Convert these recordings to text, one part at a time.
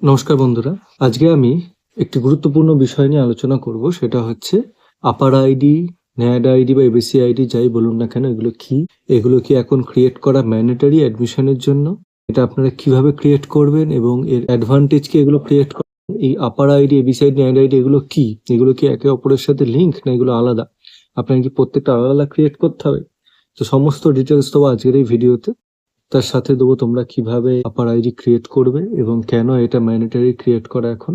নমস্কার বন্ধুরা, আজকে আমি একটি গুরুত্বপূর্ণ বিষয় নিয়ে আলোচনা করব। সেটা হচ্ছে আপার আইডি, ন্যাড আইডি বা এবিসি আইডি যাই বলুন না কেন, এগুলো কি এখন ক্রিয়েট করা ম্যান্ডেটরি অ্যাডমিশনের জন্য? এটা আপনারা কিভাবে ক্রিয়েট করবেন এবং এর অ্যাডভান্টেজ কি এগুলো ক্রিয়েট করা? এই আপার আইডি, এবিসি আইডি, ন্যাড আইডি এগুলো কি একে অপরের সাথে লিঙ্ক, না এগুলো আলাদা? আপনাকে কি প্রত্যেকটা আলাদা ক্রিয়েট করতে হবে? তো সমস্ত ডিটেলস দেবো আজকের এই ভিডিওতে। তার সাথে দেবো তোমরা কিভাবে আপার আইডি ক্রিয়েট করবে এবং কেন এটা ম্যান্ডেটরি ক্রিয়েট করা এখন।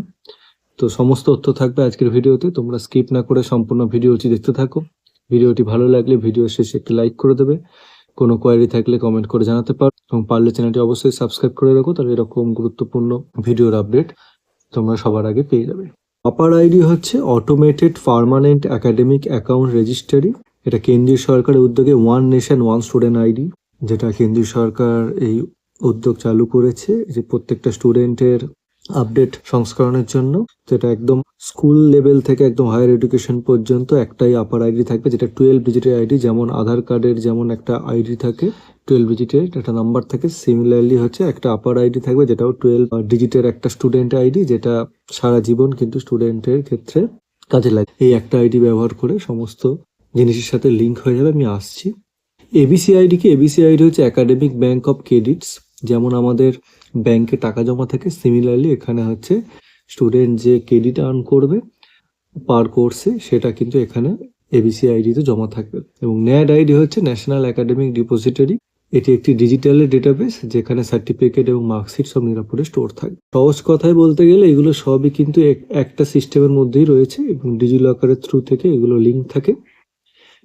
তো সমস্ত তথ্য থাকবে আজকের ভিডিওতে, তোমরা স্কিপ না করে সম্পূর্ণ ভিডিওটি দেখতে থাকো। ভিডিওটি ভালো লাগলে ভিডিও শেষে একটি লাইক করে দেবে। কোনো কোয়ারি থাকলে কমেন্ট করে জানাতে পারো এবং পারলে চ্যানেলটি অবশ্যই সাবস্ক্রাইব করে রাখো, তাহলে এরকম গুরুত্বপূর্ণ ভিডিওর আপডেট তোমরা সবার আগে পেয়ে যাবে। আপার আইডি হচ্ছে automated permanent academic account registry. এটা কেন্দ্রীয় সরকারের উদ্যোগে one nation one student ID, যেটা কেন্দ্রীয় সরকার এই উদ্যোগ চালু করেছে যে প্রত্যেকটা স্টুডেন্টের আপডেট সংস্করণের জন্য। যেটা একদম স্কুল লেভেল থেকে একদম হায়ার এডুকেশন পর্যন্ত একটাই আপার আইডি থাকবে, যেটা 12 ডিজিটের আইডি। যেমন আধার কার্ডের যেমন একটা আইডি থাকে 12 ডিজিটের একটা নাম্বার থাকে, সিমিলারলি হচ্ছে একটা আপার আইডি থাকবে যেটাও 12 ডিজিটের একটা স্টুডেন্ট আইডি, যেটা সারা জীবন কিন্তু স্টুডেন্টের ক্ষেত্রে কাজে লাগে। এই একটা আইডি ব্যবহার করে সমস্ত জিনিসের সাথে লিঙ্ক হয়ে যাবে। আমি আসছি। এবিসি আইডি কি? এবিসি আইডি হচ্ছে একাডেমিক ব্যাংক অফ ক্রেডিটস। যেমন আমাদের ব্যাংকে টাকা জমা থাকে, সিমিলারলি এখানে হচ্ছে স্টুডেন্ট যে ক্রেডিট আর্ন করবে পার কোর্সে, সেটা কিন্তু এখানে এবিসি আইডিতে জমা থাকবে। এবং ন্যাড আইডি হচ্ছে ন্যাশনাল একাডেমিক ডিপোজিটরি। এটি একটি ডিজিটাল ডেটাবেস যেখানে সার্টিফিকেট এবং মার্কশিট সব নিরাপদে স্টোর থাকবে। সহজ কথায় বলতে গেলে এগুলো সবই কিন্তু একটা সিস্টেমের মধ্যেই রয়েছে এবং ডিজি লকারের থ্রু থেকে এগুলো লিঙ্ক থাকে।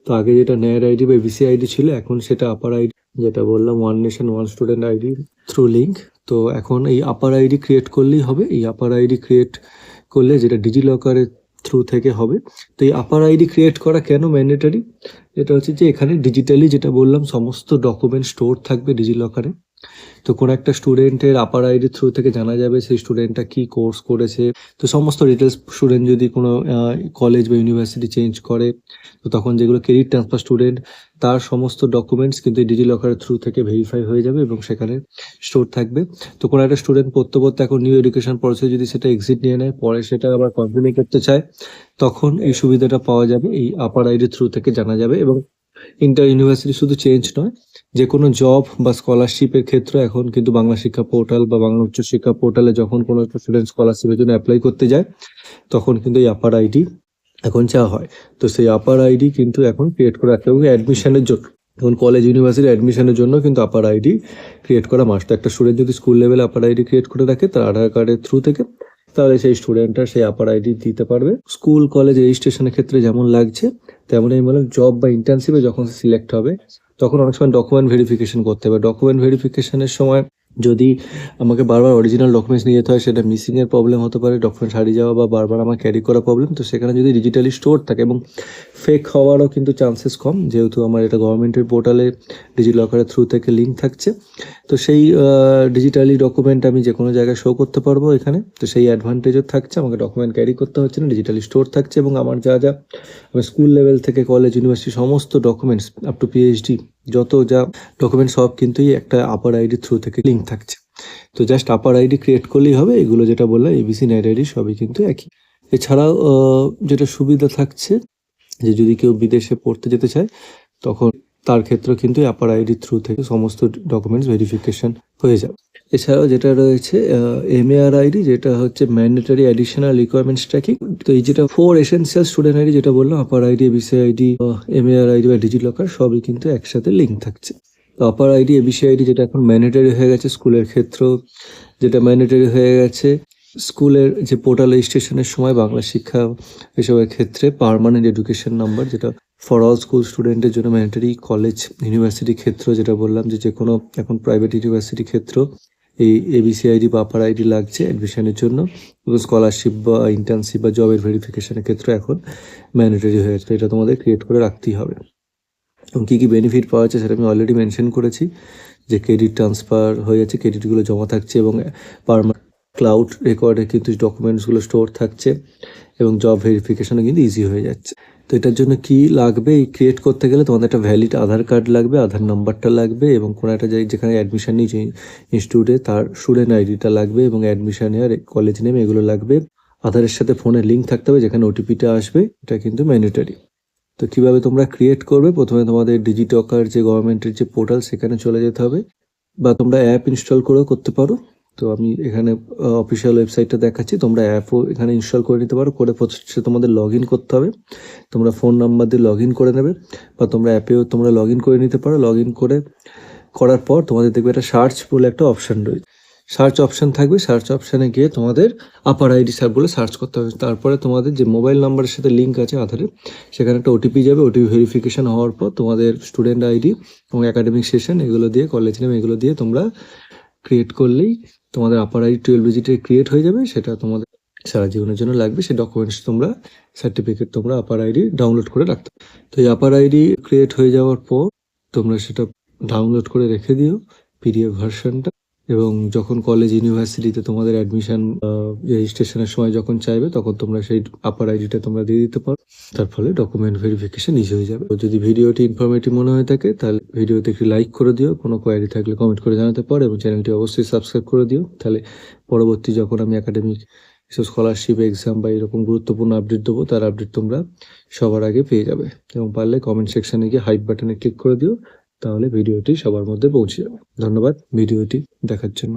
তো আগে যেটা ন্যাড আইডি বা এবিসি আইডি ছিল, এখন সেটা আপার আইডি, যেটা বললাম one nation one student ID through link. তো এখন এই আপার আইডি ক্রিয়েট করলেই হবে। এই আপার আইডি ক্রিয়েট করলে যেটা ডিজি লকারের থ্রু থেকে হবে। তো এই আপার আইডি ক্রিয়েট করা কেন ম্যান্ডেটরি? এটা হচ্ছে যে এখানে ডিজিটালি, যেটা বললাম, সমস্ত ডকুমেন্ট স্টোর থাকবে ডিজি লকারে। তো কোনো একটা স্টুডেন্টের আপার আইডি থ্রু থেকে জানা যাবে সেই স্টুডেন্টটা কি কোর্স করেছে। তো সমস্ত ডিটেলস, স্টুডেন্ট যদি কোনো কলেজ বা ইউনিভার্সিটি চেঞ্জ করে, তো তখন যেগুলো ক্রেডিট ট্রান্সফার স্টুডেন্ট, তার সমস্ত ডকুমেন্টস কিন্তু ডিজি লকারের থ্রু থেকে ভেরিফাই হয়ে যাবে এবং সেখানে স্টোর থাকবে। তো কোনো একটা স্টুডেন্ট পড়তে পড়তে এখন নিউ এডুকেশন পড়ছে, যদি সেটা এক্সিট নিয়ে নেয়, পরে সেটা আবার কন্টিনিউ করতে চায়, তখন এই সুবিধাটা পাওয়া যাবে, এই আপার আইডি থ্রু থেকে জানা যাবে। এবং ইন্টার ইউনিভার্সিটি শুধু চেঞ্জ নয়, যে কোনো জব বা স্কলারশিপের ক্ষেত্রে এখন কিন্তু বাংলা শিক্ষা পোর্টাল বা বাংলা উচ্চ শিক্ষা পোর্টালে যখন কোনো একটা স্টুডেন্ট স্কলারশিপের জন্য অ্যাপ্লাই করতে যায়, তখন কিন্তু এই আপার আইডি এখন চাওয়া হয়। তো সেই আপার আইডি কিন্তু এখন ক্রিয়েট করা রাখতে হবে অ্যাডমিশনের জন্য। এখন কলেজ ইউনিভার্সিটি অ্যাডমিশনের জন্য কিন্তু আপার আইডি ক্রিয়েট করা মাস্ট। একটা স্টুডেন্ট যদি স্কুল লেভেলে আপার আইডি ক্রিয়েট করে রাখে তার আধার কার্ডের থ্রু থেকে, তাহলে সেই স্টুডেন্টটা সেই আপার আইডি দিতে পারবে। স্কুল কলেজ রেজিস্ট্রেশনের ক্ষেত্রে যেমন লাগছে, তেমনই আমি বললাম জব বা ইন্টার্নশিপে যখন সিলেক্ট হবে, তখন অনেক সময় ডকুমেন্ট ভেরিফিকেশন করতে হবে। ডকুমেন্ট ভেরিফিকেশনের সময় যদি আমাকে বারবার অরিজিনাল ডকুমেন্টস নিয়ে যেতে হয়, সেটা মিসিংয়ের প্রবলেম হতে পারে, ডকুমেন্টস হারিয়ে যাওয়া বা বারবার আমার ক্যারি করা প্রবলেম। তো সেখানে যদি ডিজিটালি স্টোর থাকে, এবং ফেক হওয়ারও কিন্তু চান্সেস কম, যেহেতু আমার এটা গভর্নমেন্টের পোর্টালে ডিজি লকারের থ্রু থেকে লিঙ্ক থাকছে। তো সেই ডিজিটালি ডকুমেন্ট আমি যে কোনো জায়গায় শো করতে পারবো এখানে। তো সেই অ্যাডভান্টেজও থাকছে, আমাকে ডকুমেন্ট ক্যারি করতে হচ্ছে না, ডিজিটালি স্টোর থাকছে। এবং আমার যা আমি স্কুল লেভেল থেকে কলেজ ইউনিভার্সিটি সমস্ত ডকুমেন্টস আপ টু পিএইচডি যত যা ডকুমেন্ট, সব কিন্তু একটা আপার আইডি থ্রু থেকে লিঙ্ক থাকছে। তো জাস্ট আপার আইডি ক্রিয়েট করলেই হবে। এগুলো যেটা বললাম এবিসি, ন্যাড আইডি সবই কিন্তু একই। এছাড়াও যেটা সুবিধা থাকছে, যে যদি কেউ বিদেশে পড়তে যেতে চায়, তখন তার ক্ষেত্রেও কিন্তু আপার আইডি থ্রু থেকে সমস্ত ডকুমেন্টস ভেরিফিকেশন হয়ে যাবে। এছাড়াও যেটা রয়েছে এমএআর আইডি, যেটা হচ্ছে ম্যান্ডেটরি অ্যাডিশনাল রিকোয়ারমেন্টস ট্র্যাকিং। তো এই যেটা 4 এসেনশিয়াল স্টুডেন্ট আইডি যেটা বললাম, আপার আইডি, এবিসি আইডি, এমএআর আইডি বা ডিজি লকার, সবই কিন্তু একসাথে লিঙ্ক থাকছে। তো আপার আইডি, এবিসি আইডি যেটা এখন ম্যান্ডেটরি হয়ে গেছে স্কুলের ক্ষেত্রেও, যেটা ম্যান্ডেটরি হয়ে গেছে স্কুলের যে পোর্টাল রেজিস্ট্রেশনের সময় বাংলা শিক্ষা এসবের ক্ষেত্রে, পার্মানেন্ট এডুকেশন নাম্বার, যেটা ফর অল স্কুল স্টুডেন্টের জন্য ম্যান্ডেটরি। কলেজ ইউনিভার্সিটি ক্ষেত্র যেটা বললাম, যে কোনো এখন প্রাইভেট ইউনিভার্সিটি ক্ষেত্র এই এবিসি আইডি বা আপার আইডি লাগছে অ্যাডমিশনের জন্য। এবং স্কলারশিপ বা ইন্টার্নশিপ বা জবের ভেরিফিকেশনের ক্ষেত্রে এখন ম্যান্ডেটরি হয়ে যাচ্ছে। এটা তোমাদের ক্রিয়েট করে রাখতেই হবে। এবং কী কী বেনিফিট পাওয়া যাচ্ছে সেটা আমি অলরেডি মেনশন করেছি, যে ক্রেডিট ট্রান্সফার হয়ে যাচ্ছে, ক্রেডিটগুলো জমা থাকছে, এবং পার্মানেন্ট ক্লাউড রেকর্ডে কিন্তু ডকুমেন্টসগুলো স্টোর থাকছে, এবং জব ভেরিফিকেশনও কিন্তু ইজি হয়ে যাচ্ছে। তো এটার জন্য কি লাগবে, এই ক্রিয়েট করতে গেলে তোমাদের একটা ভ্যালিড আধার কার্ড লাগবে, আধার নাম্বারটা লাগবে, এবং কোনো একটা যেখানে অ্যাডমিশন নিয়েছে ইনস্টিটিউটে তার স্টুডেন্ট আইডিটা লাগবে, এবং অ্যাডমিশন ইয়ার, কলেজ নেম, এগুলো লাগবে। আধারের সাথে ফোনের লিঙ্ক থাকতে হবে, যেখানে ওটিপিটা আসবে, এটা কিন্তু ম্যান্ডেটরি। তো কিভাবে তোমরা ক্রিয়েট করবে, প্রথমে তোমাদের ডিজিটকার যে গভর্নমেন্টের যে পোর্টাল সেখানে চলে যেতে হবে, বা তোমরা অ্যাপ ইনস্টল করেও করতে পারো। তো আমি এখানে অফিসিয়াল ওয়েবসাইটটা দেখাচ্ছি, তোমরা অ্যাপও এখানে ইনস্টল করে নিতে পারো। করে হচ্ছে তোমাদের লগ ইন করতে হবে, তোমরা ফোন নাম্বার দিয়ে লগ ইন করে নেবে, বা তোমরা অ্যাপেও তোমরা লগ ইন করে নিতে পারো। লগ ইন করার পর তোমাদের দেখবে একটা সার্চ বলে একটা অপশান রয়েছে, সার্চ অপশান থাকবে। সার্চ অপশানে গিয়ে তোমাদের আপার আইডি স্যার বলে সার্চ করতে হবে। তারপরে তোমাদের যে মোবাইল নাম্বারের সাথে লিঙ্ক আছে আধারে, সেখানে একটা ওটিপি যাবে। ওটিপি ভেরিফিকেশান হওয়ার পর তোমাদের স্টুডেন্ট আইডি এবং একাডেমিক সেশন এগুলো দিয়ে, কলেজ নেম এগুলো দিয়ে তোমরা ক্রিয়েট করলেই তোমাদের আপার আইডি 12 ডিজিটের ক্রিয়েট হয়ে যাবে। সেটা তোমাদের সারা জীবনের জন্য লাগবে। সেই ডকুমেন্টস তোমরা, সার্টিফিকেট তোমরা আপার আইডি ডাউনলোড করে রাখতে। তো এই আপার আইডি ক্রিয়েট হয়ে যাওয়ার পর তোমরা সেটা ডাউনলোড করে রেখে দিও, পিডিএফ ভার্সনটা। এবং যখন কলেজ ইউনিভার্সিটিতে তোমাদের অ্যাডমিশন রেজিস্ট্রেশনের সময় যখন চাইবে, তখন তোমরা সেই আপার আইডিটা তোমরা দিয়ে দিতে পারো। তার ফলে ডকুমেন্ট ভেরিফিকেশন ইজি হয়ে যাবে। যদি ভিডিওটি ইনফরমেটিভ মনে হয়ে থাকে, তাহলে ভিডিওতে একটি লাইক করে দিও, কোনো কোয়ারি থাকলে কমেন্ট করে জানাতে পারো, এবং চ্যানেলটি অবশ্যই সাবস্ক্রাইব করে দিও। তাহলে পরবর্তী যখন আমি একাডেমিক স্কলারশিপ এক্সাম বা এরকম গুরুত্বপূর্ণ আপডেট দেবো, তার আপডেট তোমরা সবার আগে পেয়ে যাবে। এবং পারলে কমেন্ট সেকশনে গিয়ে হাইপ বাটনে ক্লিক করে দিও, তাহলে ভিডিওটি সবার মধ্যে পৌঁছে যাবে। ধন্যবাদ ভিডিওটি দেখার জন্য।